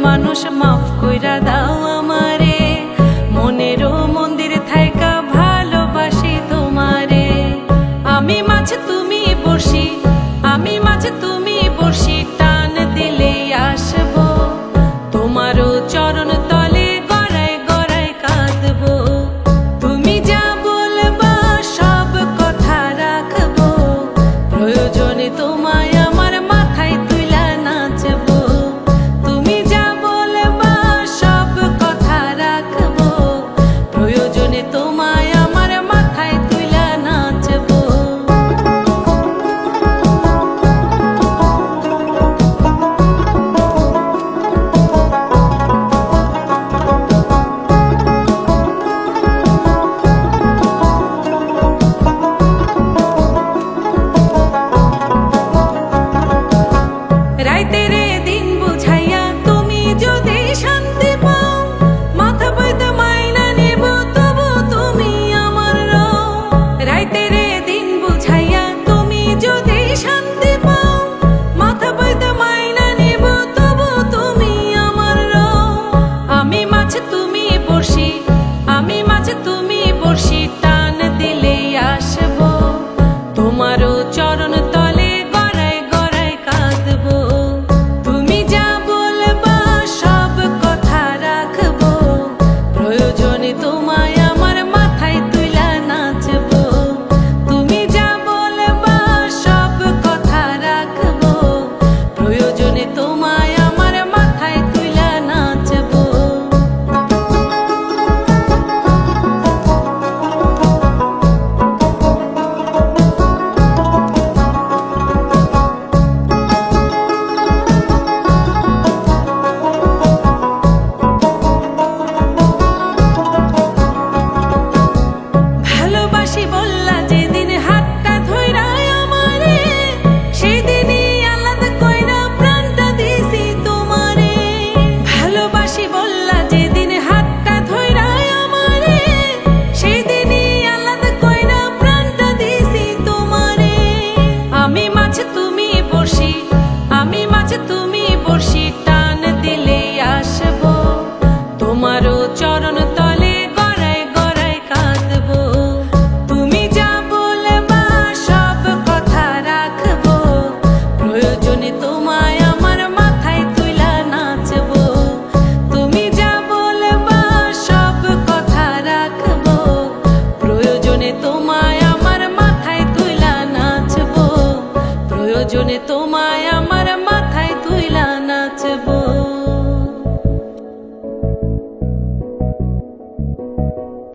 মানুষ মাফ কইরা দাও আমারে, মনেরও মন্দির থাইকা ভালোবাসি তোমারে। আমি মাছ তুমি বর্ষি, আমি মাছ তুমি বর্ষি, টান দিলেই আসবো তোমারও চরণ তলে গড়ায় গড়ায় কাঁদবো। তুমি যা বলবা সব কথা রাখবো, প্রয়োজনে তোমায় আমার মাথায় তুইলা নাচবো। তুমি যা বলবা সব কথা রাখবো, প্রয়োজনে তোমায় আমার মাথায় তুইলা নাচবো। আমি মাছ তুমি বর্ষি, টান দিলেই আসবো তোমারও চরণ তলে গড়ায় গড়ায় কাঁদবো। তুমি যা বলবা সব কথা রাখবো, প্রয়োজনে তোমায় আমার মাথায় তুইলা নাচবো। তুমি যা বলবা সব কথা রাখবো, প্রয়োজনে তোমায় আমার মাথায় তুইলা নাচবো। আমি মাছ তুমি বর্ষি, টান দিলেই আসবো তোমারও চরণ তলে গড়ায় গড়ায় কাঁদবো। তুমি যা বলবা সব কথা রাখবো, প্রয়োজনে তোমায় আমার মাথায় তুইলা নাচবো। তুমি যা বলবা সব কথা রাখবো, প্রয়োজনে তোমায় আমার মাথায় তুইলা নাচবো। প্রয়োজনে তোমায়